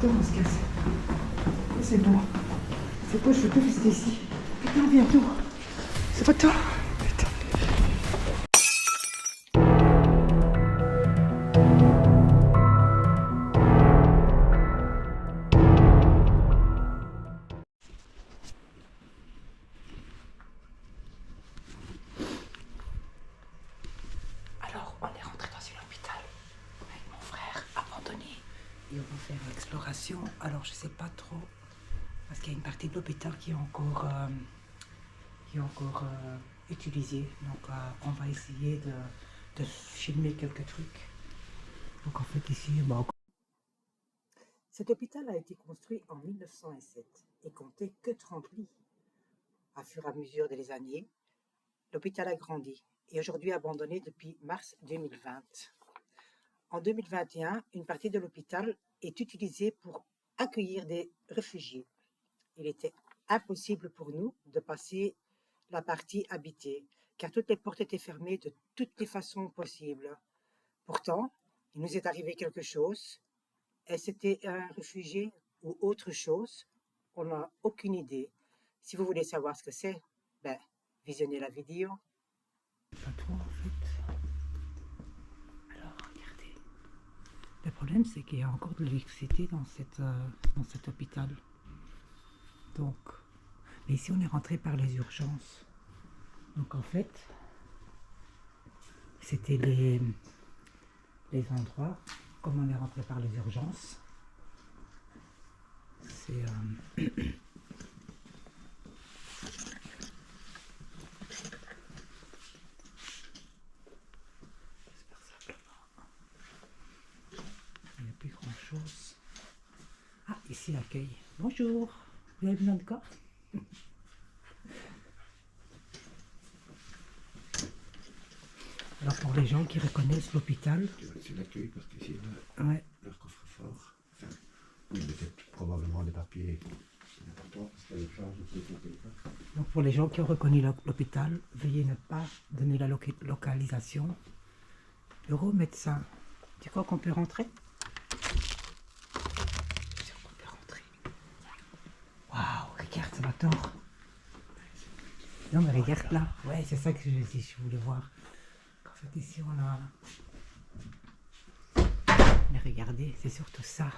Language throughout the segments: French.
Attends, on se casse. C'est bon. C'est quoi, je peux plus rester ici. Putain, viens tout. C'est pas toi. Putain. Alors, on est rentré dans un hôpital avec mon frère abandonné. Et on va faire l'exploration. Alors, je sais pas trop. Parce qu'il y a une partie de l'hôpital qui est encore utilisée. Donc on va essayer de filmer quelques trucs. Donc en fait ici, cet hôpital a été construit en 1907 et comptait que 30 lits. À fur et à mesure des années, l'hôpital a grandi et aujourd'hui abandonné depuis mars 2020. En 2021, une partie de l'hôpital est utilisée pour accueillir des réfugiés. Il était impossible pour nous de passer la partie habitée, car toutes les portes étaient fermées de toutes les façons possibles. Pourtant, il nous est arrivé quelque chose. Est-ce que c'était un réfugié ou autre chose? On n'a aucune idée. Si vous voulez savoir ce que c'est, visionnez la vidéo. Pas trop en fait. Alors, regardez. Le problème, c'est qu'il y a encore de l'électricité dans cet hôpital. Donc, mais ici on est rentré par les urgences. Donc en fait, c'était les endroits, comme on est rentré par les urgences. C'est il n'y a plus grand chose. Ah, ici l'accueil. Bonjour, vous avez besoin de quoi? Alors pour les gens qui reconnaissent l'hôpital, c'est l'accueil parce qu'ici ouais. Leur coffre-fort, enfin, ils mettaient probablement des papiers importants parce qu'il y a le charge de quelque part. Donc pour les gens qui ont reconnu l'hôpital, veuillez ne pas donner la localisation. Bureau médecin, tu crois qu'on peut rentrer? Waouh, regarde, ça va tort. Non mais regarde là, ouais c'est ça que je voulais voir. En fait ici on a... Mais regardez, c'est surtout ça.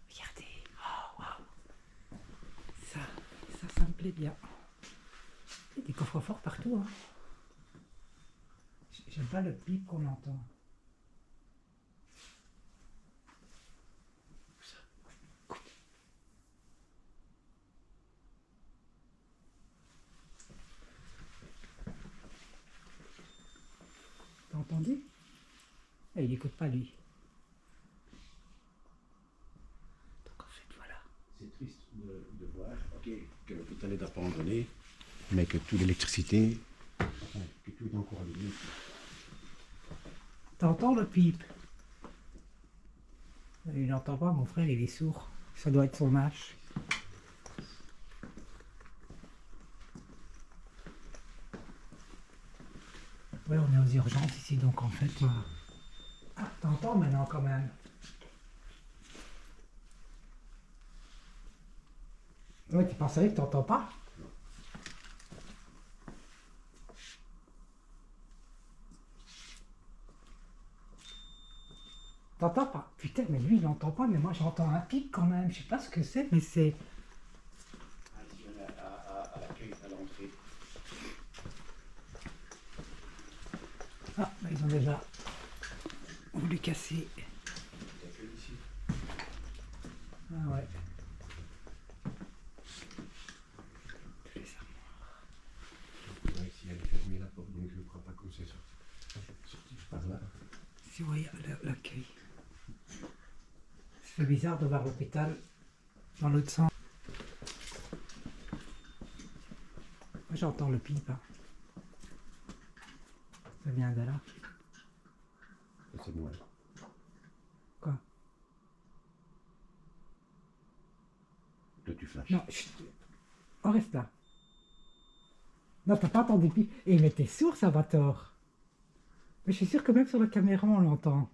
Regardez, oh waouh. Ça me plaît bien. Il y a des coffres forts partout. Hein. J'aime pas le bip qu'on entend. T'as entendu? Et il écoute pas lui. Donc en fait voilà. C'est triste de voir, ok, que l'hôpital est abandonné, mais que toute l'électricité, que tout est encore allumé. T'entends le pipe? Il n'entend pas, mon frère, il est sourd. Ça doit être son âge. Ouais, on est aux urgences ici, donc en fait... Ah, t'entends maintenant quand même. Ouais, tu pensais que t'entends pas? T'entends pas? Putain, mais lui, il n'entend pas, mais moi, j'entends un pic quand même. Je sais pas ce que c'est, mais c'est... Ah, ici, on est à l'accueil, à l'entrée. Ah, bah, ils ont déjà voulu casser. L'accueil ici. Ah ouais. Tous les armoires. Ouais, ici, elle est fermée la porte, donc je ne crois pas qu'on s'est sorti par là. Si vous voyez l'accueil. C'est bizarre de voir l'hôpital dans l'autre sens. Moi j'entends le pipe. Hein. Ça vient de là. C'est moi. Quoi? Là, tu flashes. Non, chut. On reste là. Non, t'as pas entendu le pipe. Eh, mais t'es sourd, Salvatore. Mais je suis sûr que même sur la caméra, on l'entend.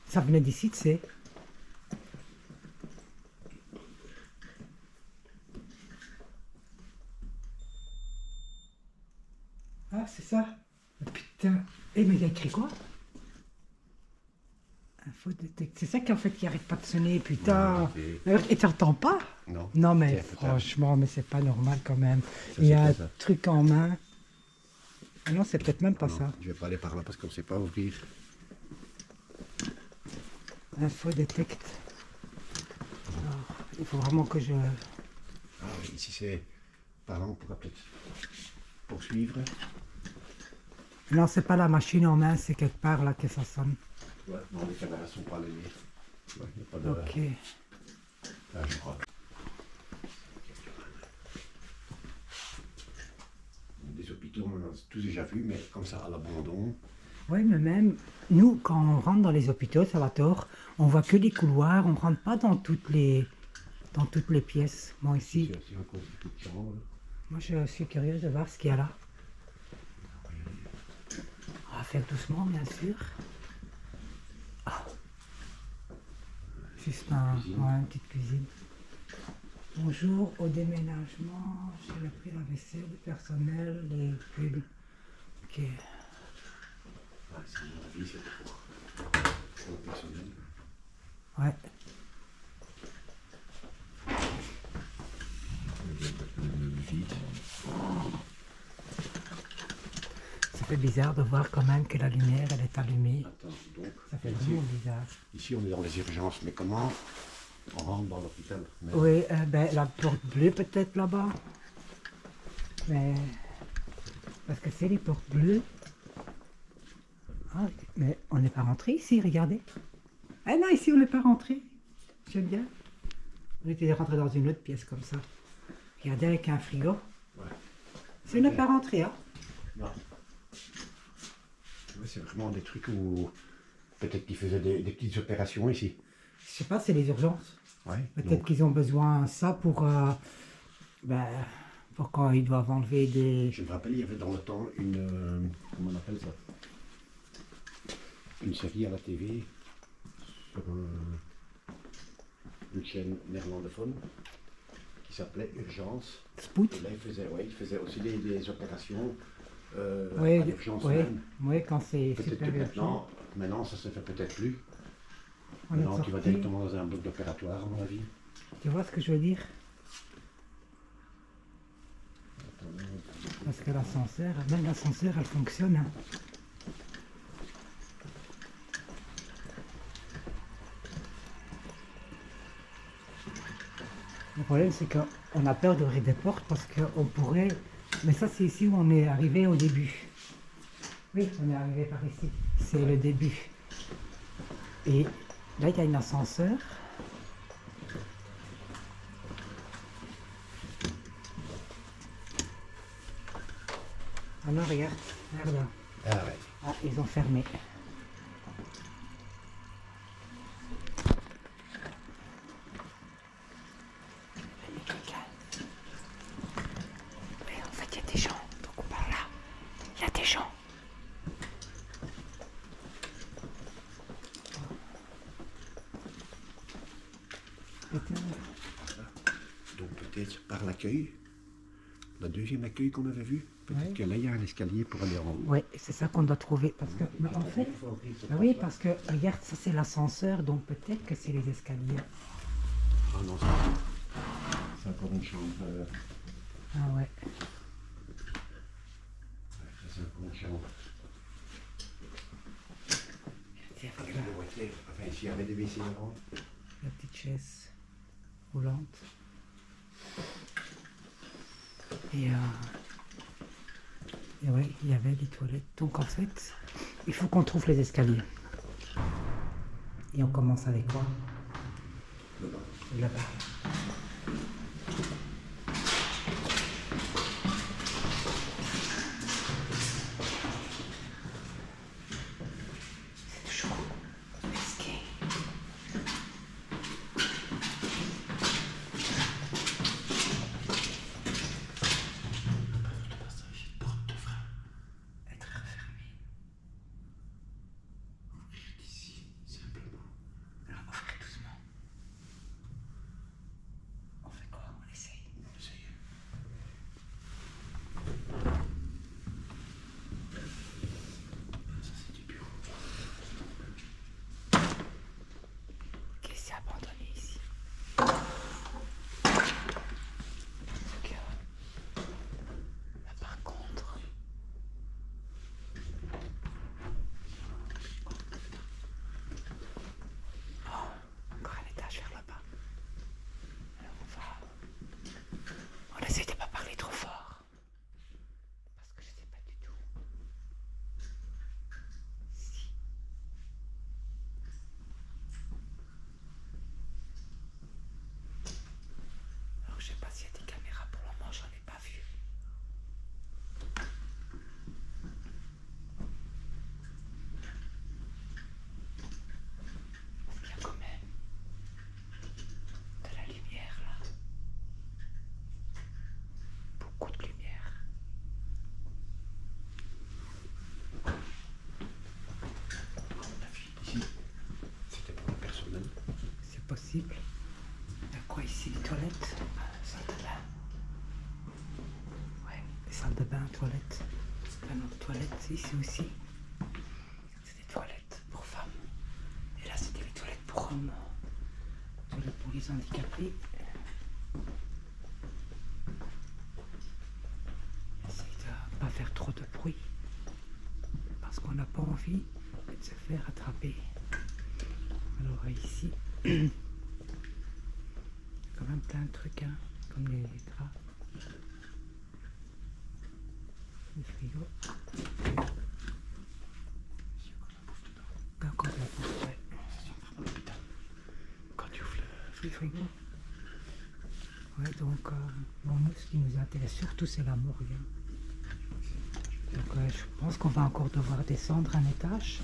Ça venait d'ici, tu sais. Ah, c'est ça. Putain. Eh, mais il a écrit quoi? Info détecte. C'est ça qu'en fait qui arrête pas de sonner, putain. Et t'entends pas? Non. Non, mais Tiens, franchement, mais c'est pas normal quand même. Ça, Il y c'est a un quoi, ça? truc en main. Ah non, c'est peut-être même pas Non, ça. je vais pas aller par là parce qu'on ne sait pas ouvrir. Info détecte. Alors, il faut vraiment que je. Ah oui, ici c'est... Par là, on pourra peut-être poursuivre. Non, c'est pas la machine en main, c'est quelque part là que ça sonne. Ouais, non, les caméras sont pas allumées. Ouais, il n'y a pas de... Ok. Là, je crois. Des hôpitaux, on en a tous déjà vu, mais comme ça, à l'abandon. Oui, mais même nous, quand on rentre dans les hôpitaux, Salvatore, on voit que les couloirs, on rentre pas dans toutes les pièces. Bon, ici, C'est aussi encore des petites chambres. moi je suis curieuse de voir ce qu'il y a là. On va faire doucement, bien sûr. Ah. Juste ouais, une petite cuisine. Bonjour, au déménagement, j'ai pris la vaisselle, le personnel, les pulls. Ok. Ouais, c'est mon avis, c'est pour le personnel. Ouais. Le vide. Ça fait bizarre de voir quand même que la lumière, elle est allumée. Attends, donc, Ça fait ici, vraiment bizarre. ici, on est dans les urgences, mais comment on rentre dans l'hôpital? Mais- Oui, ben, la porte bleue peut-être là-bas. Mais... Parce que c'est les portes bleues. Ah, mais on n'est pas rentré ici, regardez. Ah non, ici on n'est pas rentré. J'aime bien. On était rentré dans une autre pièce comme ça. Regardez avec un frigo. Ouais. Si on n'est pas rentré, hein. Non. Ouais, c'est vraiment des trucs où peut-être qu'ils faisaient des petites opérations ici. Je sais pas, c'est les urgences. Ouais. Peut-être qu'ils ont besoin de ça ben, pour quand ils doivent enlever des... Je me rappelle, il y avait dans le temps une... comment on appelle ça? Une série à la TV sur une chaîne néerlandophone qui s'appelait Urgence. Spout. Et là, il faisait aussi des opérations Oui, à l'urgence oui, même. oui, quand c'est Peut-être super que urgent. maintenant, ça se fait peut-être plus. On est Maintenant, tu vas sorti. directement dans un bloc d'opératoire, à mon avis. Tu vois ce que je veux dire? Parce que l'ascenseur, même l'ascenseur, elle fonctionne. Hein. Le problème, c'est qu'on a peur d'ouvrir des portes parce qu'on pourrait... Mais ça, c'est ici où on est arrivé au début. Oui, on est arrivé par ici. C'est le début. Et là, il y a un ascenseur. Ah non, regarde. Regarde. Ah ouais. Ah, ils ont fermé. Il y a quelqu'un. Mais en fait, il y a des gens. Donc par là, il y a des gens. Putain. Donc peut-être par l'accueil, le deuxième accueil qu'on avait vu, peut-être Ouais. que là il y a un escalier pour aller en haut. Oui, c'est ça qu'on doit trouver. Parce que, mais en fait, ah oui, parce que regarde, ça c'est l'ascenseur, donc peut-être que c'est les escaliers. Ah non, c'est encore une chambre. Ah ouais. Ça, c'est encore une chambre. C'est avec Avec des voitures. Enfin, ici il y avait des WC avant. la petite chaise roulante. Et ouais, il y avait les toilettes. Donc en fait, il faut qu'on trouve les escaliers. Et on commence avec quoi? Là-bas. C'est chaud. Risqué. Être refermé. Ici, simplement. Alors, ouvrez doucement. C'est ici aussi. C'est des toilettes pour femmes. Et là, c'était les toilettes pour hommes. Toilettes pour les handicapés. Essaye de pas faire trop de bruit. Parce qu'on n'a pas envie de se faire attraper. Alors ici, quand même plein de trucs, hein, comme les draps, le frigo. Quand la bouffe, ouais. Quand tu ouvres Le frigo. Ouais, donc, bon, nous, ce qui nous intéresse surtout, c'est la morgue. Donc, je pense qu'on va encore devoir descendre un étage.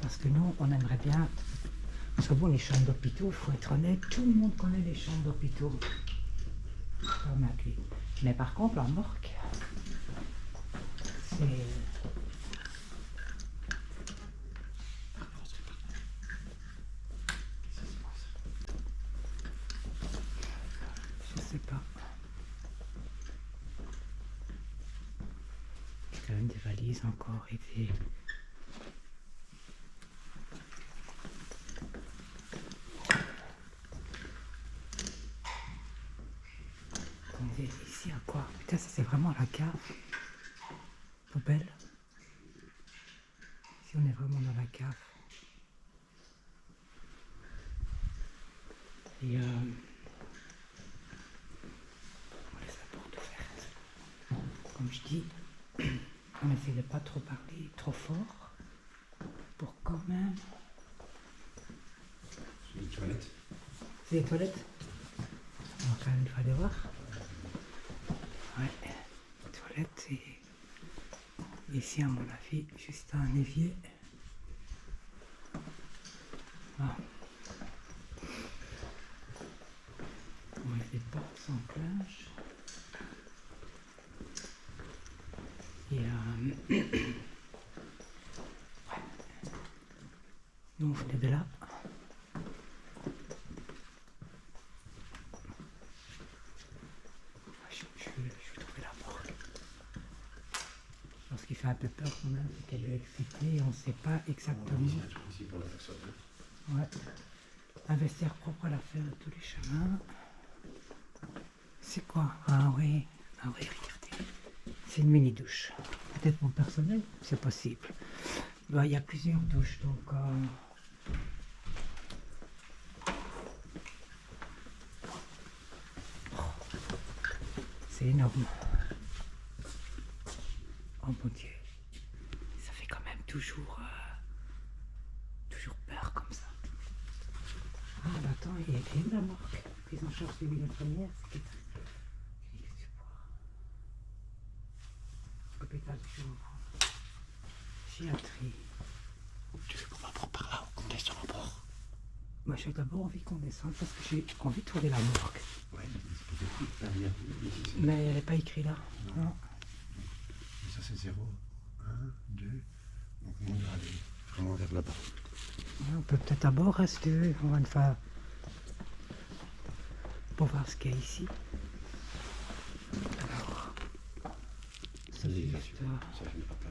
Parce que nous, on aimerait bien. Parce que bon, les chambres d'hôpitaux, il faut être honnête, tout le monde connaît les chambres d'hôpitaux. Mais par contre, la morgue, c'est. Je sais pas. Il y a quand même des valises encore et des. Ici à quoi? Putain, ça c'est vraiment la cave. Poubelle. Ici on est vraiment dans la cave. Et on laisse la porte ouverte. Comme je dis, on essaie de pas trop parler trop fort pour quand même. C'est les toilettes. C'est les toilettes? On va quand même une fois aller voir. Ouais, toilettes et ici à mon avis juste un évier. Ah. On met des portes sans cloche. Et ouais. Nous on venait de là. Je vais trouver la porte. Ce qui fait un peu peur quand même, c'est qu'elle est excitée et on ne sait pas exactement. Ici pour la personne. Ouais. Un vestiaire propre à la faire de tous les chemins. C'est quoi? Ah oui, regardez. C'est une mini douche. Peut-être pour le personnel, c'est possible. Il y a plusieurs douches, donc. C'est énorme. Oh mon Dieu. Ça fait quand même toujours peur comme ça. Ah, bah attends, il y a écrit la marque. Prise en charge civile infirmière, c'est écrit. Hôpital psychiatrie. Tu veux qu'on va prendre par là ou qu'on descend en bord? Moi j'ai d'abord envie qu'on descende parce que j'ai envie de trouver la morgue. Ouais, c'est peut-être ici. Mais elle n'est pas écrite là. Non. Et ça c'est 0, 1, 2. Donc on va aller vraiment vers là-bas. Ouais, on peut peut-être d'abord rester. On va une fois pour voir ce qu'il y a ici. Alors, ça c'est juste. Ça finit pas plein.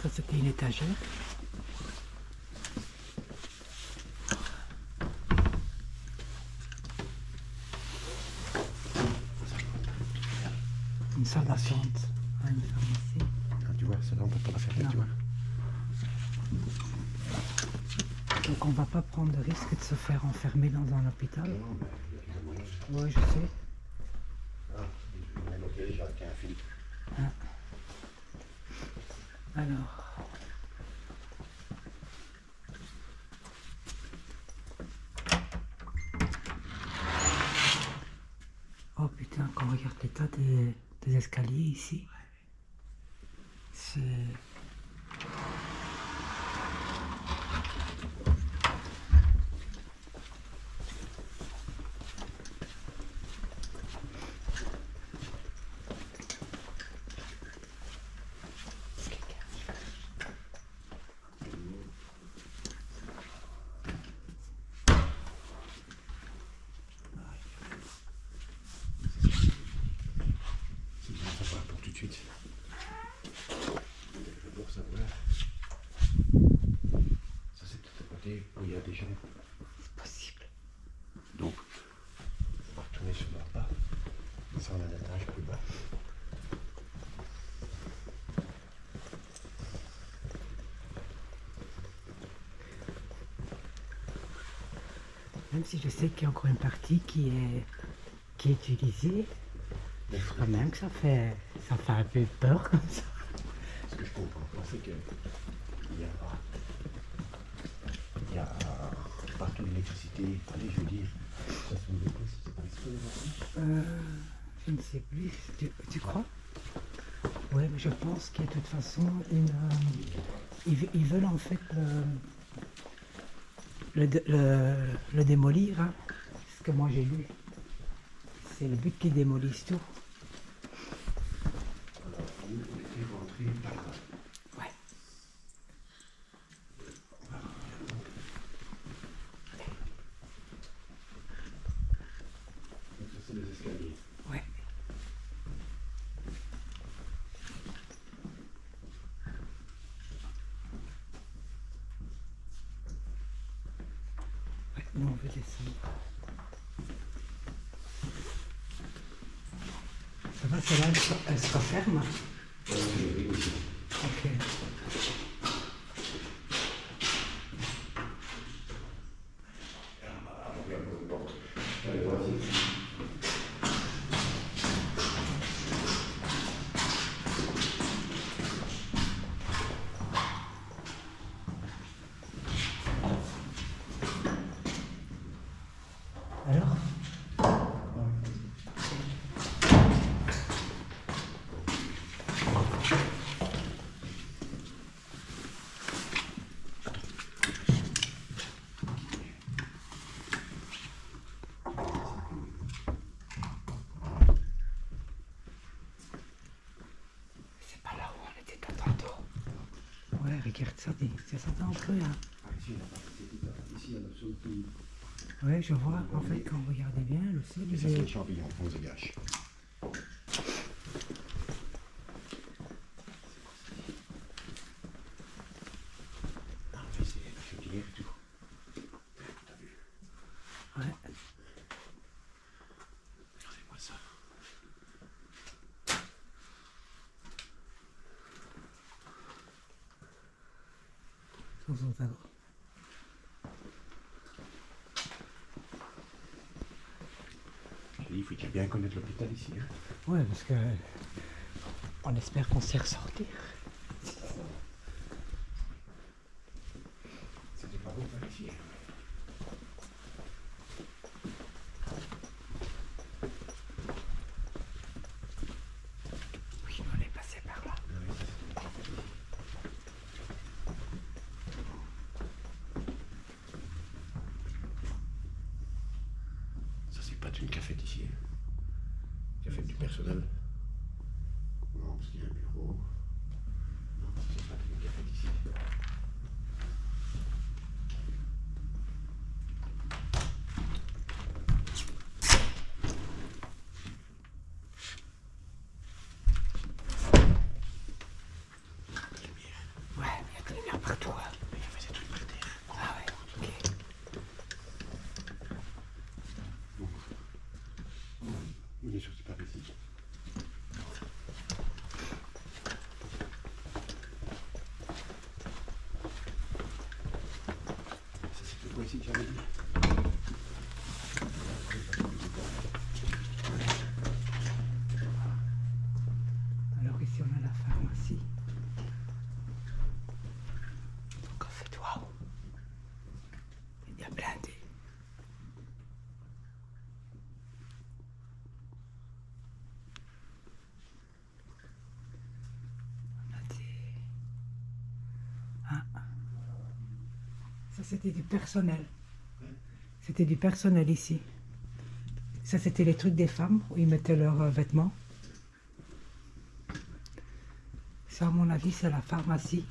Ça c'était une étagère. Une salle d'attente. Ah, une pharmacie. Ah, tu vois, celle-là on peut pas la fermer, Non. tu vois. Donc on va pas prendre le risque de se faire enfermer dans un hôpital. Non, mais il y a moyen. Oui, je sais. Ah, ok, j'ai raté un fil. Ah. Alors. Oh putain, quand on regarde l'état des escaliers ici, c'est. C'est bien, ça va pour tout de suite. a déjà. C'est possible. Donc, on va retourner sur leur pas. Ça, on a l'étage plus bas. Même si je sais qu'il y a encore une partie qui est utilisée, je crois même que ça fait un peu peur comme ça. Ce que je comprends pas, c'est qu'il y a partout l'électricité. Allez, je veux dire, ça se met pas, c'est pas exprès. Je ne sais plus. Tu crois? Oui, mais je pense qu'il y a de toute façon ils veulent en fait le démolir. Hein. C'est ce que moi j'ai lu. C'est le but qu'ils démolissent tout. Alors, nous, on était rentrés par là. Ouais. Donc, ça, c'est les escaliers. Ouais. Ouais, nous on veut descendre. Ça va, celle-là, elle sera ferme. Ok. Alors? C'est pas là où on était tantôt. Ouais, regarde ça, c'est ça un peu là. Ah, ici, il y a la seule qui. Ouais, je vois, en fait, quand vous regardez bien, le sol, Et ça, c'est les champignons, on se gâche. Ah, mais c'est la chaudière et tout. T'as vu? Ouais. Regardez-moi ça. Sans talent. Je dis, il faut bien connaître l'hôpital ici. Hein. Ouais, parce que on espère qu'on sait ressortir. C'était pas beau par ici. Oui, on est passé par là. Ça, c'est pas une cafette ici. Hein. Cafette du personnel. Non, parce qu'il y a un bureau. Non, c'est pas une cafette ici. Ouais, il y a de la lumière partout. Hein. Mais il y avait des trucs par terre. Ah ouais, ok. Il est sorti par ici. Ça, c'est quoi ici que j'avais dit? Alors ici, on a la pharmacie. Donc en fait, waouh. Il y a blindé. On a des... Ah. Ça, c'était du personnel. C'était du personnel ici. Ça, c'était les trucs des femmes où ils mettaient leurs vêtements. Ça, à mon avis, c'est la pharmacie.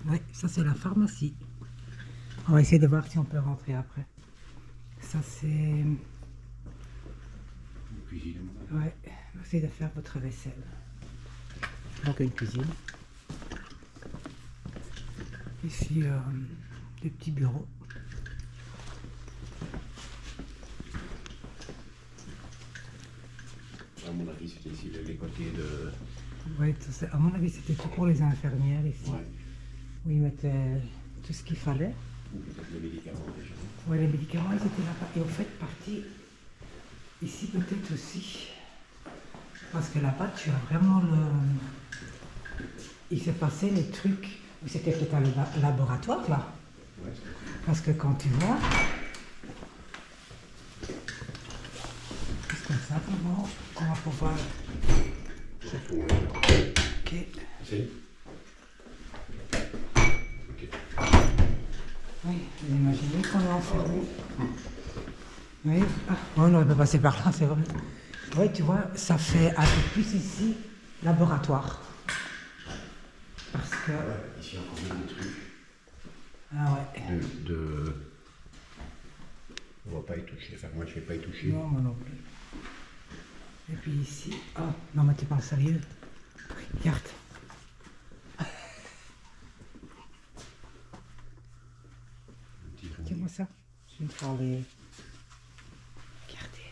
Oui, ça, c'est la pharmacie. On va essayer de voir si on peut rentrer après. Ça, c'est... Une cuisine. Ouais, essayez de faire votre vaisselle. Donc, une cuisine. Ici, des petits bureaux. dit, c'était ici les côtés de... Oui, à mon avis, c'était tout pour les infirmières ici. Ouais. Où ils mettaient tout ce qu'il fallait. Ou peut-être les médicaments déjà. Oui, les médicaments, ils étaient là-bas. Et au fait, partie ici peut-être aussi. Parce que là-bas, tu as vraiment le... Il s'est passé les trucs. C'était peut-être un laboratoire, là. Ouais, Parce que quand tu vois... C'est comme ça, vraiment, on va pouvoir... Ok. c'est... Ok. Oui, vous imaginez qu'on est enfermé. Oui, ah, on aurait pas passé par là, c'est vrai. Oui, tu vois, ça fait un peu plus ici laboratoire. Parce que... Ouais, ici encore même des trucs. Ah ouais. On va pas y toucher, enfin moi je vais pas y toucher. Non, moi non plus. Et puis ici... Oh, non mais tu parles sérieux. Regarde. Tiens-moi ça. Je vais faire les... Regardez.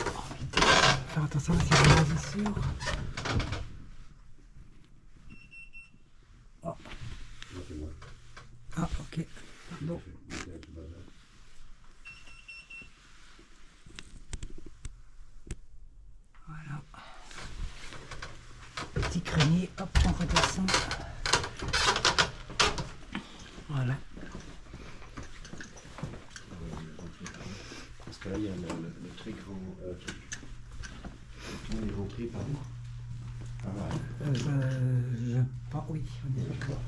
Oh, putain. Faire attention si j'ai la sûr. Oh. Ah, ok. Pardon. Voilà. Petit grenier, hop, on redescend. Voilà. Parce que là il y a le très grand truc. On est rentré par où? Je pense, oui, on est d'accord.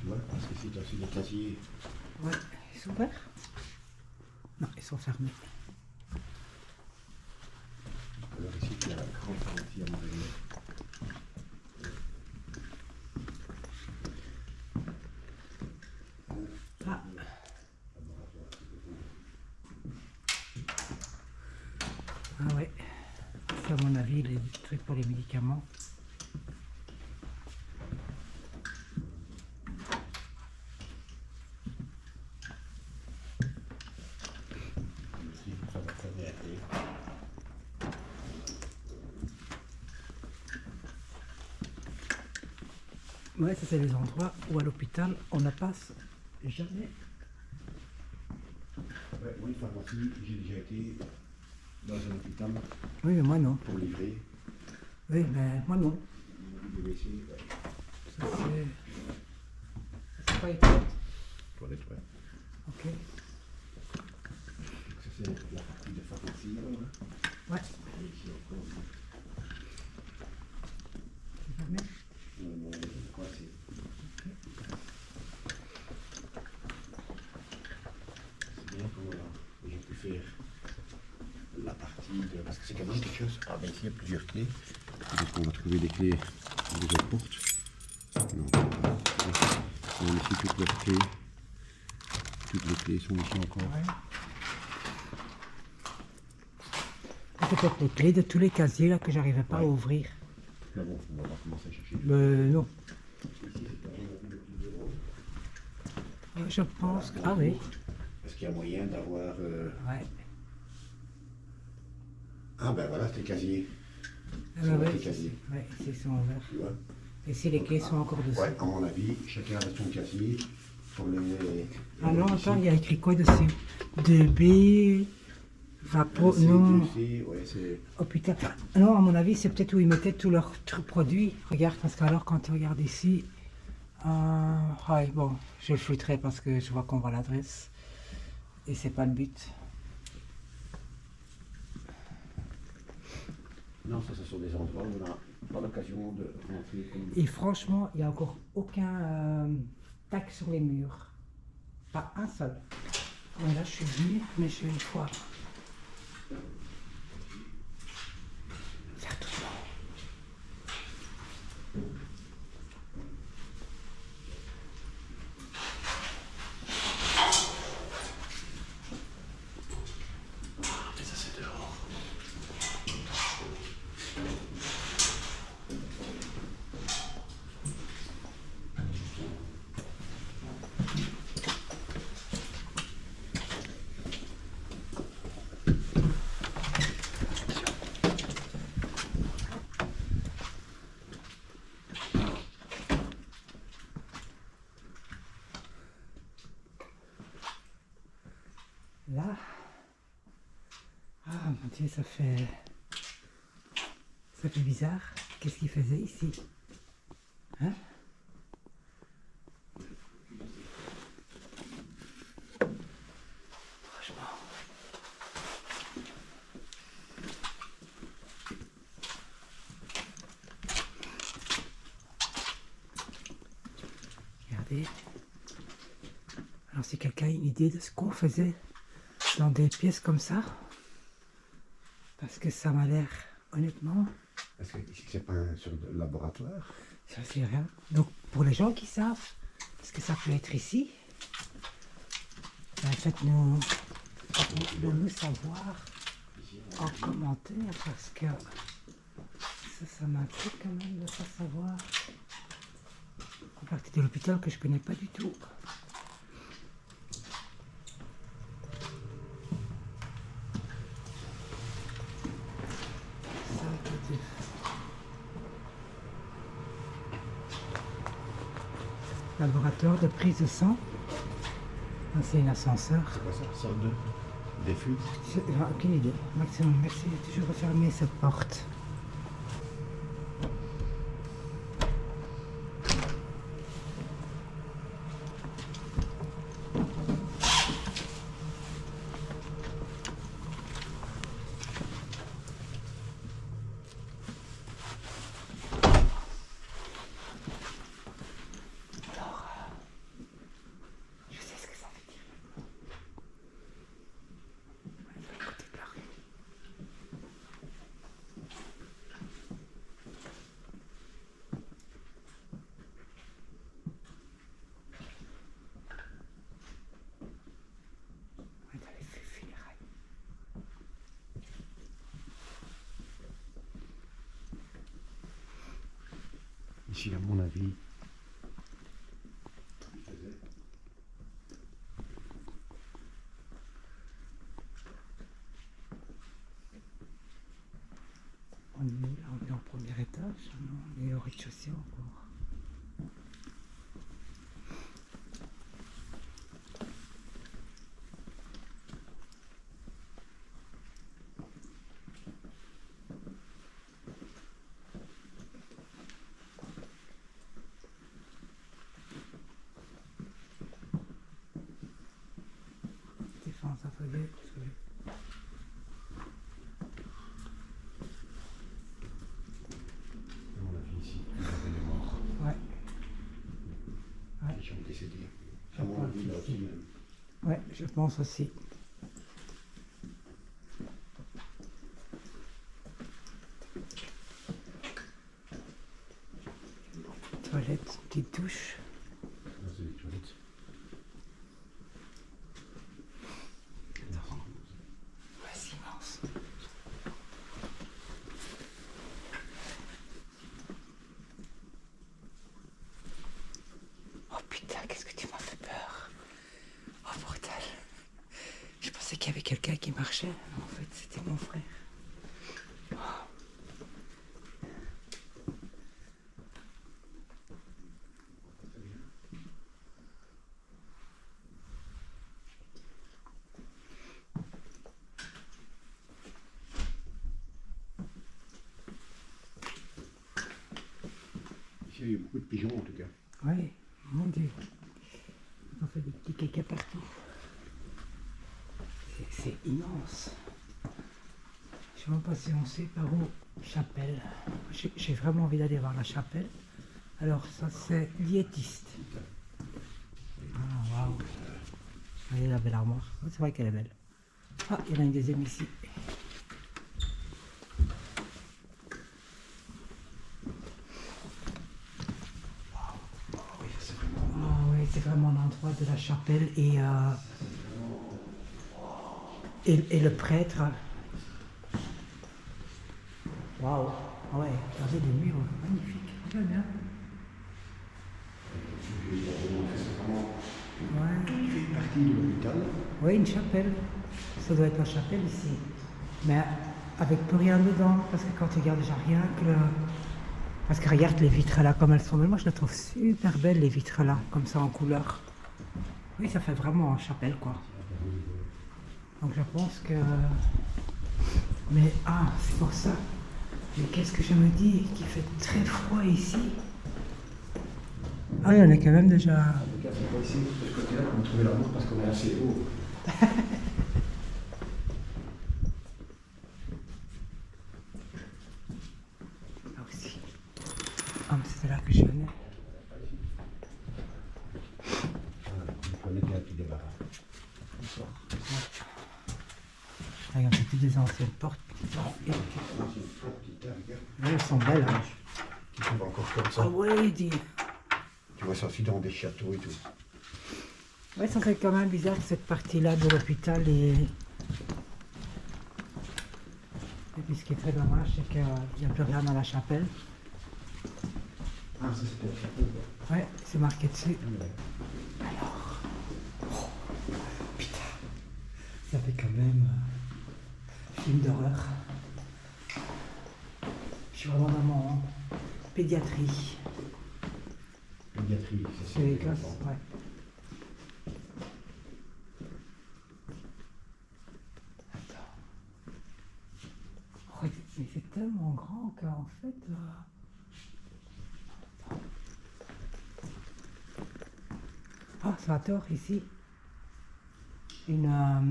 Tu vois, parce que si tu as aussi des casiers. Ouais, ils sont ouverts? Non, ils sont fermés. Alors ici il y a la grande partie à mon avis. Ah. Ah ouais, c'est à mon avis les trucs pour les médicaments. Ouais, ça c'est les endroits où à l'hôpital on ne passe jamais. Ouais, oui, pharmacie, j'ai déjà été dans un hôpital Oui, mais moi non. pour livrer. Oui, mais moi non. Des WC, ouais. Ça c'est... C'est pas étonnant. Toilette, ouais. Ok. Ça c'est la partie de pharmacie alors. Hein. Ouais. Et ici encore. C'est fermé. Je crois que c'est. C'est bien qu'on j'ai pu faire la partie de. Parce que c'est quand même quelque chose. Ah, ben ici il y a plusieurs clés. Peut-être qu'on va trouver des clés pour les autres portes. Non, on a ici toutes les clés. Toutes les clés sont ici encore. Ouais. C'est peut-être les clés de tous les casiers là que j'arrivais pas à ouvrir. Mais bon, on va pas commencer à chercher. Non. Ici, c'est pas le petit bureau. Je pense que... Ah oui. Est-ce qu'il y a moyen d'avoir. Ouais. Ah ben voilà, c'est le casier. Ah C'est ouais, les casiers. ouais, ils sont ouverts. Tu vois. Et si les clés sont encore dessus. Ouais, à mon avis, chacun a son casier pour les. Ah non, attends, il y a écrit quoi dessus? 2B, Vapo, non, Ouais, c'est. hôpital. Non, à mon avis, c'est peut-être où ils mettaient tous leurs produits. Regarde, parce qu'alors, quand tu regardes ici, ouais, bon, je le filtrerai parce que je vois qu'on voit l'adresse. Et c'est pas le but. Non, ça, ce sont des endroits où on n'a pas l'occasion de rentrer comme. Et franchement, il n'y a encore aucun tac sur les murs. Pas un seul. Ouais, là, je suis venue, mais je suis une fois. Faire tout ça. Mais ça, c'est dehors. Là. Ah mon Dieu, ça fait bizarre. Qu'est-ce qu'il faisait ici? Hein? Franchement. Regardez. Alors si quelqu'un a une idée de ce qu'on faisait dans des pièces comme ça, parce que ça m'a l'air, honnêtement... Est-ce que ici c'est pas un sur de laboratoire? Ça c'est rien. Donc pour les gens qui savent ce que ça peut être ici, ben, faites-nous savoir en commentaire, parce que ça m'intrigue quand même de pas savoir en partie de l'hôpital que je connais pas du tout. Laboratoire de prise de sang. C'est un ascenseur. C'est quoi ça? Sorte de des fuites? J'ai aucune idée. Maximum, merci. Toujours refermer cette porte. Ici, à mon avis, on est au premier étage, non, on est au rez-de-chaussée encore. Défense aveuglée. à mon avis, ici, il y avait les morts. Ouais. Ouais. Ils sont décédés. À mon avis, là aussi même. Ouais, je pense aussi. Toilette, petite douche. Là, c'est les toilettes. Ouais, c'est immense. Oh putain, qu'est-ce que tu m'as fait peur. Oh bordel. Je pensais qu'il y avait quelqu'un qui marchait. En fait, c'était mon frère. Ici, il y a eu beaucoup de pigeons en tout cas. Ouais, mon Dieu. On fait des petits caca partout. C'est immense. Je ne sais même pas si on sait par où chapelle. J'ai vraiment envie d'aller voir la chapelle. Alors ça c'est Liétiste. Ah waouh. Regardez la belle armoire. Oh, c'est vrai qu'elle est belle. Ah, il y en a une deuxième ici. Ah oui, c'est vraiment l'endroit de la chapelle et le prêtre. Waouh. Ah ouais, regardez les murs, magnifique. Très bien. Ouais. Une partie de l'hôpital. Oui, une chapelle. Ça doit être la chapelle ici. Mais avec plus rien dedans, parce que quand tu regardes déjà rien que le... Parce que regarde les vitres là comme elles sont. Mais moi je les trouve super belles les vitres là, comme ça en couleur. Oui, ça fait vraiment chapelle quoi. Donc je pense que... Mais ah, c'est pour ça. Mais qu'est-ce que je me dis? Qu'il fait très froid ici. Ah, il y en a quand même déjà... En tout cas, c'est pas ici, de ce côté-là, qu'on va trouver l'amour parce qu'on est assez haut. Là aussi. Ah, mais c'était là que je venais. Vous prenez bien un petit débarras. Ah, il y a toutes des anciennes portes. Petites portes. Et... Oui, elles sont belles. Hein. Qui sont encore comme ça. Ah ouais, dis. Tu vois ça aussi dans des châteaux et tout. Ouais, ça serait quand même bizarre que cette partie-là de l'hôpital est... Et puis ce qui est très dommage, c'est qu'il n'y a plus rien dans la chapelle. Ah, ça c'était le château. Ouais, c'est marqué dessus. Ouais. Alors... Oh, putain. Ça fait quand même... film d'horreur. Je suis vraiment dans mon pédiatrie. Pédiatrie, C'est les gosses, ouais. Attends. Oh, mais c'est tellement grand qu'en fait... Ah, ça a tort ici. Un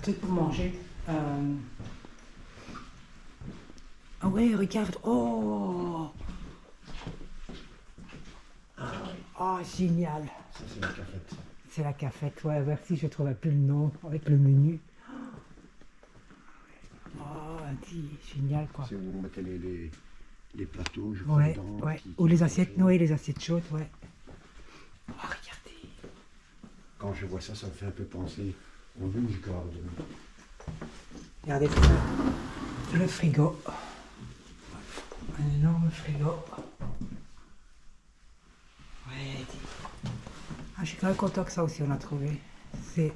truc pour manger. Ah ouais, regarde. Oh! Oh, génial. Ça c'est la cafette. C'est la cafette, ouais, merci, je ne trouvais plus le nom avec le menu. Oh, dis, génial quoi. C'est où on mettait les plateaux, je crois, Ouais, dedans. ouais. Ou les assiettes nouées, les assiettes chaudes, ouais. Oh, regardez. Quand je vois ça, ça me fait un peu penser au Luge Garden. Regardez ça. Le frigo. Un énorme frigo. Ouais, dis. Ah, je suis quand même content que ça aussi on a trouvé. C'est...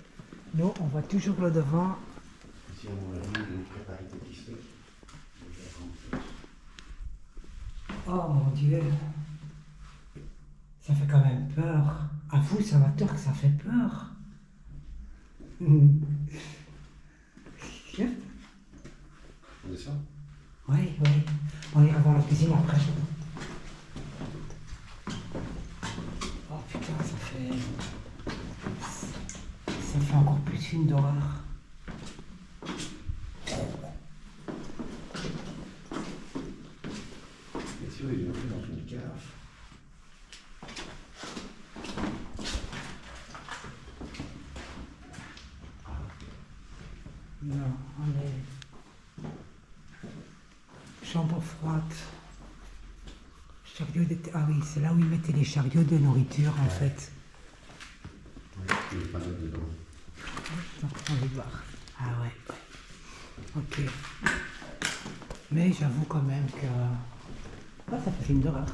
Nous, on voit toujours le devant. Ici, on a vu de préparer des petits steaks. Oh mon Dieu. Ça fait quand même peur. À vous, ça va tort que ça fait peur. Regarde. C'est ça? Oui, oui. On ira voir la cuisine après. Oh putain, ça fait encore plus film d'horreur. Bien sûr, il est plus dans une cave. Non, on est... Chambre froide. Chariot de... Ah oui, c'est là où ils mettaient les chariots de nourriture en fait. Il est pas là dedans. Attends, on va voir. Ah ouais. Ok. Mais j'avoue quand même que... Ah, ça fait film d'horreur.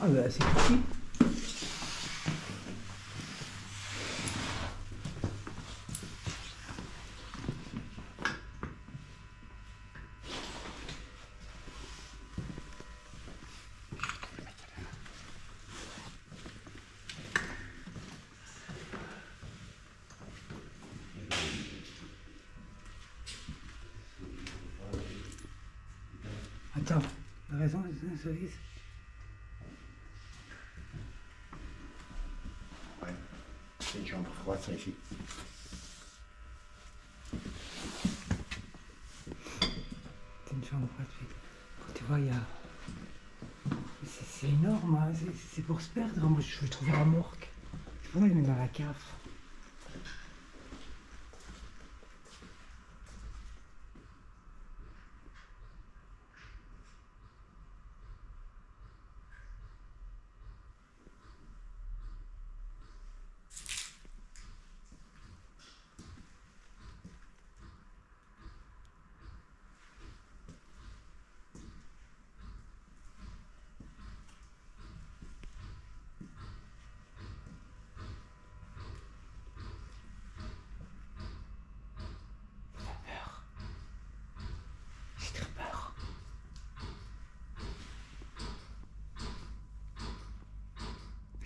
Ah bah c'est petit. Attends, t'as raison, c'est une Ouais. C'est une chambre froide, ça ici. C'est une chambre gratuite. Quand tu vois, il y a... C'est énorme, hein. C'est pour se perdre. Moi, je veux trouver la morgue. C'est pour ça que je mets dans la cave.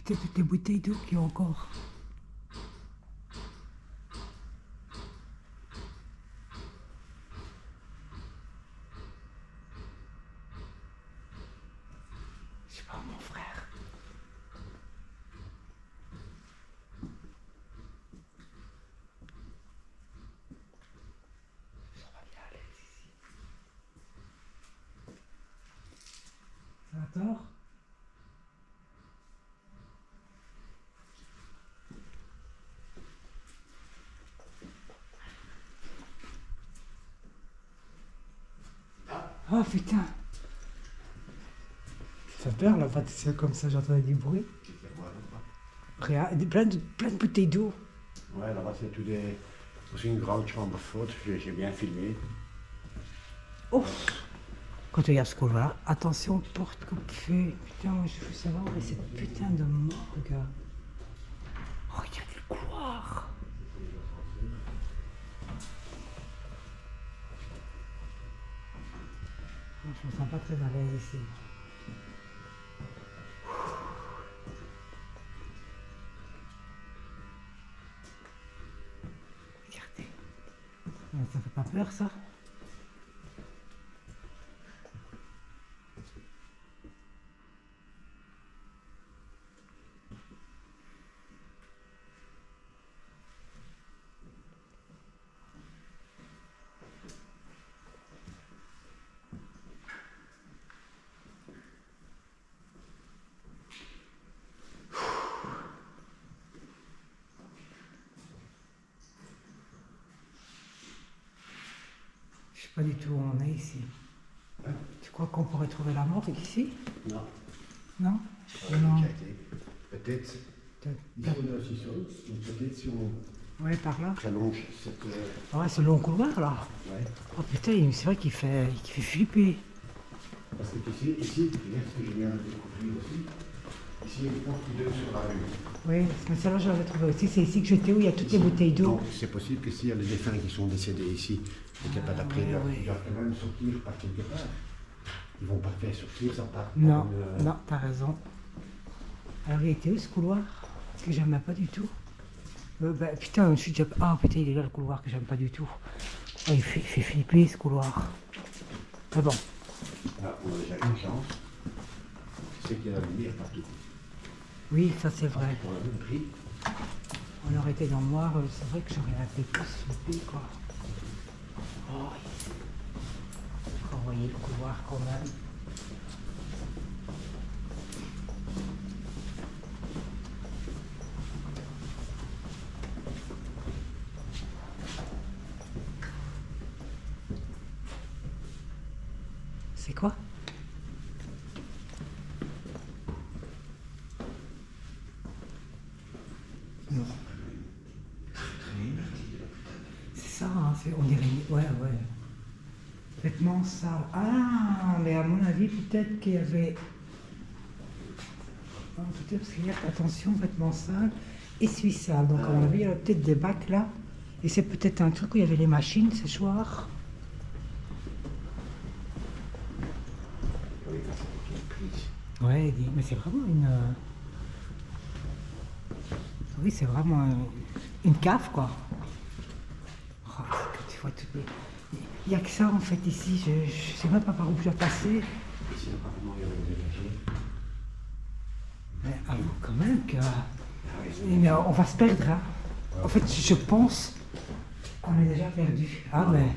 Putain, toutes les bouteilles d'eau qu'il y a encore. Je sais pas, mon frère. Ça va bien aller ici. Ça va tort? Oh putain! Ça fait peur là, c'est comme ça, j'entendais du bruit. Regarde, plein de bouteilles d'eau. Ouais, là-bas c'est tout des... aussi une grande chambre forte, j'ai bien filmé. Oh! Quand tu regardes ce couloir, attention, porte coupée. Putain, moi je veux savoir où est cette putain de morgue. Oh, il y a des couloirs. Je me sens pas très à l'aise ici. Regardez. Ça fait pas peur ça? Je sais pas du tout où on est ici. Hein? Tu crois qu'on pourrait trouver la morgue ici? Non. Non? Non. Non. Peut-être. Peut-être. Ici on a aussi ça, donc peut-être si on Ouais, par là. prolonge cette... Ouais, ce long couloir là. Ouais. Oh putain, c'est vrai qu'il fait flipper. Parce que ici, regarde ce que je viens de découvrir aussi. Ici, il y a une porte qui donne sur la rue. Oui, mais celle-là je l'avais trouvé aussi. C'est ici que j'étais où il y a toutes les bouteilles d'eau. Donc c'est possible que s'il y a des défunts qui sont décédés ici, et qu'il n'y a pas d'après, ouais. ils doivent quand même sortir par quelque part. Ils vont pas faire sortir ça part. Non, non, t'as raison. Alors il était où ce couloir? Que j'aime pas du tout. Bah, putain, je suis déjà... Ah putain, il est là le couloir que j'aime pas du tout. Oh, il fait flipper ce couloir. Mais bon. Là, on a déjà une chance. C'est qu'il y a la lumière partout. Oui, ça c'est vrai. Pour le même prix. On aurait été dans le noir, c'est vrai que j'aurais un peu plus flippé quoi. Oh, faut envoyer le couloir quand même. C'est quoi? Non. C'est ça, hein, on dirait... Ouais, ouais. Vêtements sales. Ah, mais à mon avis, peut-être qu'il y avait... Non, peut-être parce qu'il y a... Attention, vêtements sales, essuie sale. Donc à mon avis, il y avait peut-être des bacs là. Et c'est peut-être un truc où il y avait les machines, séchoirs. Ouais, mais c'est vraiment une... Oui, c'est vraiment une cave, quoi. Oh, quand tu vois toutes les... Il n'y a que ça, en fait, ici. Je ne sais même pas par où je dois passer. Ici, apparemment, il y avait des étagères. Mais avoue quand même que... Mais on va se perdre, hein. En fait, je pense qu'on est déjà perdu. Ah, mais...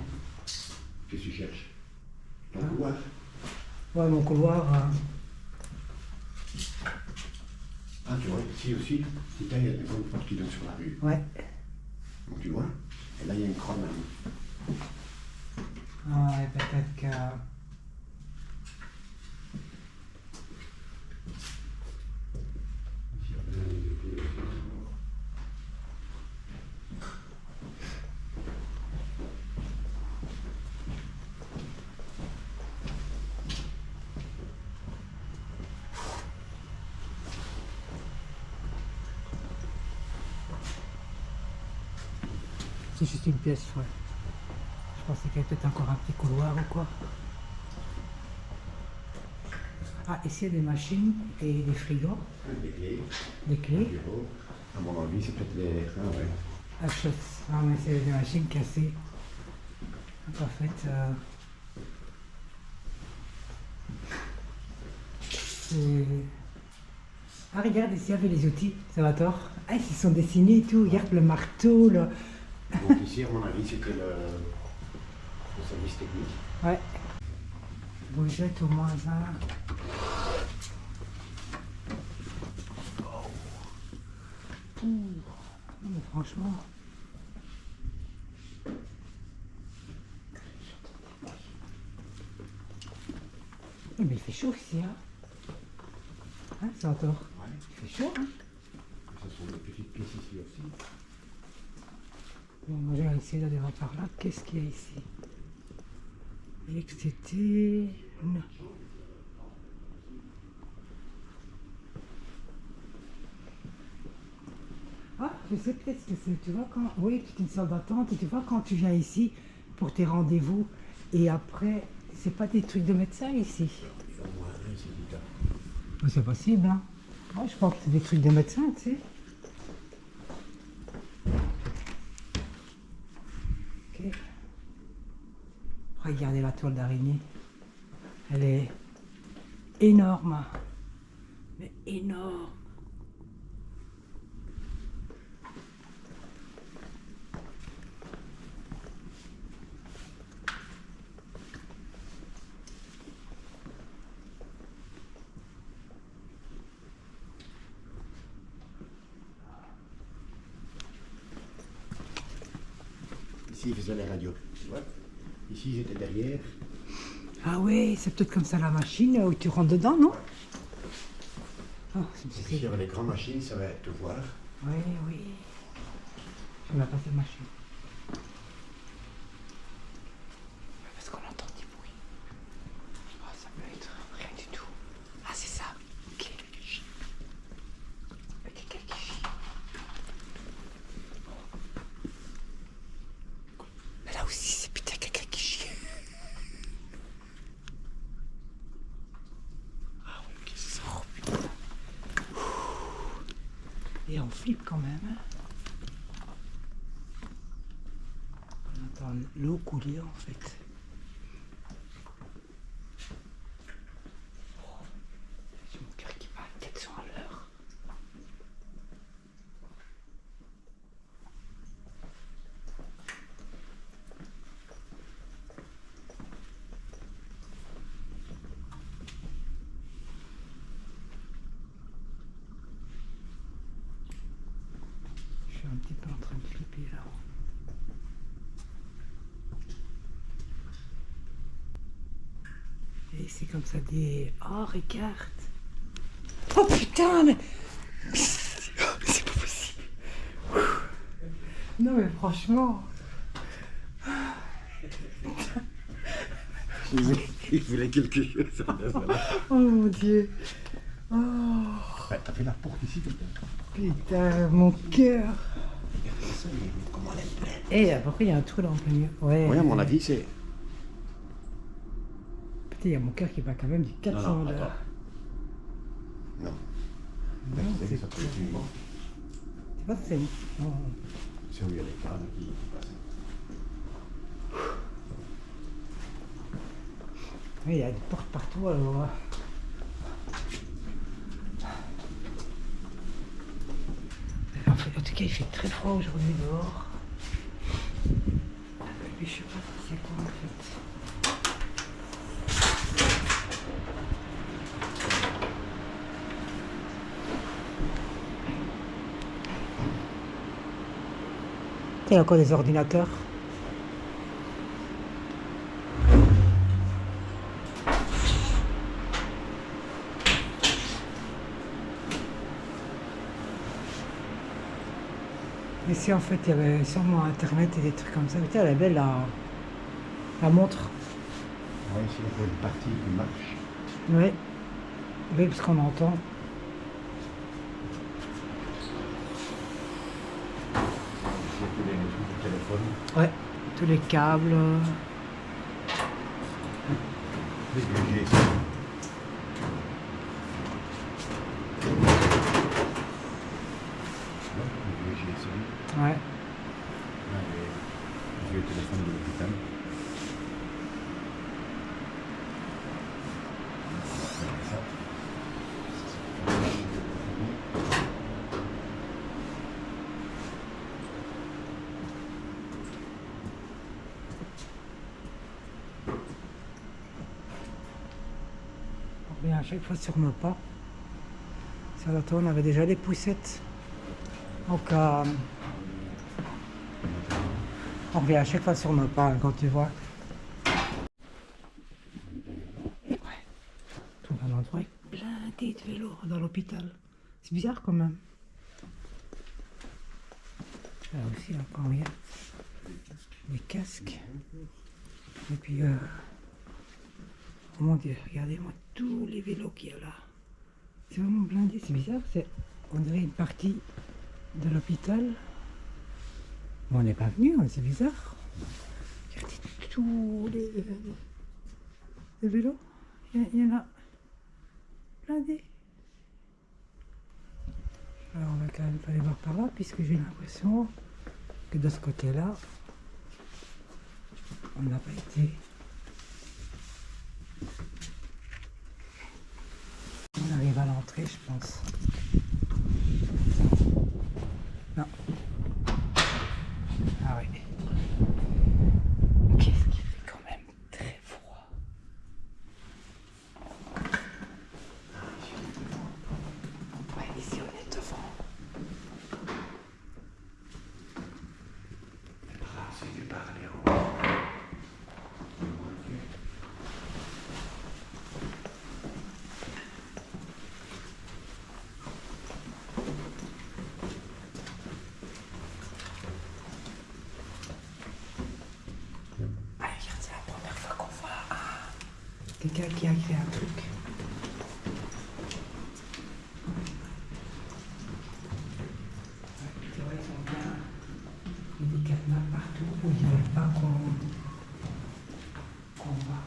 Qu'est-ce que tu cherches? Un couloir? Ouais, mon couloir... Ah, tu vois, ici aussi, il y a des grandes portes qui donnent sur la rue. Ouais. Donc tu vois, et là il y a une grande allée. Ouais, peut-être que... C'est juste une pièce, ouais. Je pensais qu'il y avait peut-être encore un petit couloir ou quoi. Ah, ici il y a des machines et des frigos, Des clés, des clés. bureau. À mon avis, c'est peut-être les. Ah ouais. Ah, ah, mais c'est des machines cassées. Donc en fait, c'est... Ah, regarde, ici, il y avait les outils, Salvatore. Ah, ils sont dessinés et tout. Regarde le marteau, le... Donc ici, à mon avis, c'était le service technique. Ouais. Bougeette au moins un. Ouh. Non, mais franchement... Eh, mais il fait chaud ici, hein. Hein, Salvatore? Ouais. Il fait chaud, hein. Ce sont des petites pièces ici aussi. Bon, moi, je vais essayer d'aller voir par là. Qu'est-ce qu'il y a ici? Électricité... Non. Ah, je sais peut-être ce que c'est. Tu vois, quand... Oui, c'est une salle d'attente. Et tu vois, quand tu viens ici pour tes rendez-vous, et après, c'est pas des trucs de médecin ici. Il y a au moins un ici, putain. Mais c'est possible, hein. Moi, je pense que c'est des trucs de médecin, tu sais. Ok. Regardez la toile d'araignée. Elle est énorme. Mais énorme. Ici, ils faisaient les radios. Tu vois? Ici, j'étais derrière. Ah oui, c'est peut-être comme ça la machine où tu rentres dedans, non? Oh, Ici, il y avait les grandes machines, ça va te voir. oui, oui. Je ne vais pas cette machine. Parce qu'on entend du bruit. Oh, ça peut être rien du tout. Ah, c'est ça. Ok. Quelqu'un qui chie. Mais là aussi, c'est putain quelqu'un qui chie. Ah oui, qu'est-ce que c'est ça? Oh putain. Et on flippe quand même. Hein. On entend l'eau couler en fait. Oh, j'ai mon cœur qui bat à 400 à l'heure. Je suis un petit peu en train de flipper là. Et c'est comme ça des... Oh, regarde. Oh putain, mais... C'est pas possible. Non mais franchement... Il voulait quelque chose. Oh mon dieu. Oh Ouais, t'as fait la porte ici, comme ça. putain, mon cœur. Comment elle est pleine. Et à peu près il y a un trou dans le plein milieu. Ouais. Oui, à mon avis, c'est. Putain, il y a mon cœur qui bat quand même du 400 Non, à l'heure. attends. Non. Non, c'est ça cool. peut être Tu vois, c'est... Non. C'est où il y a les câbles qui passent. Oui, il y a des portes partout alors. En tout cas, il fait très froid aujourd'hui dehors. Mais je sais pas si c'est quoi en fait. Il y a encore des ordinateurs. Ici, en fait, il y avait sûrement Internet et des trucs comme ça. Mais tiens, elle est belle, la montre. Ouais, ici, il y a une partie qui marche. Oui. Oui, parce qu'on entend. Ici, il y a tous les trucs du téléphone. Ouais. Tous les câbles. Les budgets. revient à chaque fois sur nos pas. Sur la tour, on avait déjà les poussettes. Donc, on revient à chaque fois sur nos pas, hein, quand tu vois. Ouais. Tout un endroit blindé de vélos dans l'hôpital. C'est bizarre quand même. Là aussi, encore rien. Les casques. Et puis, oh mon Dieu, regardez-moi tous les vélos qu'il y a là. C'est vraiment blindé, c'est bizarre. On dirait une partie de l'hôpital. Bon, on n'est pas venu, hein, c'est bizarre. Regardez tous les vélos. Il y en a blindés. Alors on va quand même pas aller voir par là, puisque j'ai l'impression que de ce côté-là, on n'a pas été. On arrive à l'entrée, je pense. Non. Ah oui. Qu'est-ce qui fait quand même très froid. Ouais, ici on est devant. C'est du parler. Quelqu'un qui a créé un truc. Ouais, c'est vrai qu'ils sont bien. Il y a des cadenas partout où ils ne veulent pas qu'on va.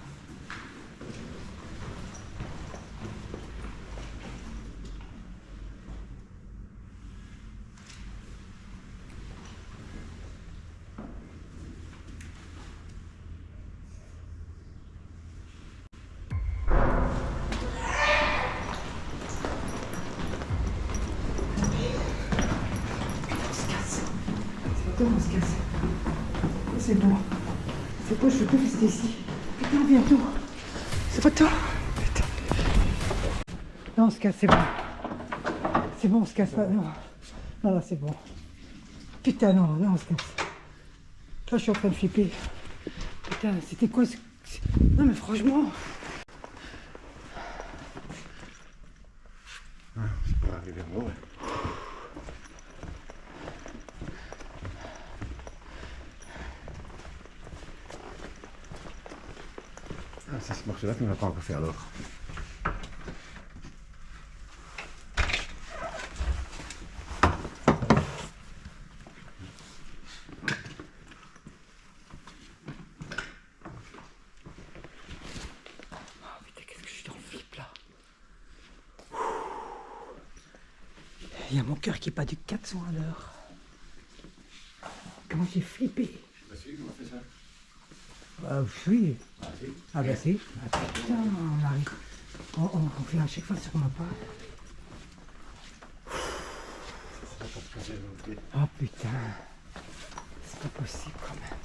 On se casse. C'est bon. C'est bon, je peux plus rester ici. Putain, viens tout. C'est pas toi. Putain. Non, on se casse, c'est bon. C'est bon, on se casse pas. Non, non, non, c'est bon. Putain, non, non, on se casse. Là, je suis en train de flipper. Putain, c'était quoi ce... Non, mais franchement. C'est pour arriver en haut, ouais. Ah, c'est ce morceau-là qu'on n'a pas encore fait alors. Oh putain, qu'est-ce que je suis dans le flip là. Il y a mon cœur qui est pas du 400 à l'heure. Comment j'ai flippé. Bah si, on a fait ça. Oui. Ah si. Ah bah si. Ah putain, on arrive. On fait à chaque fois sur ma part. Oh putain. C'est pas possible quand même.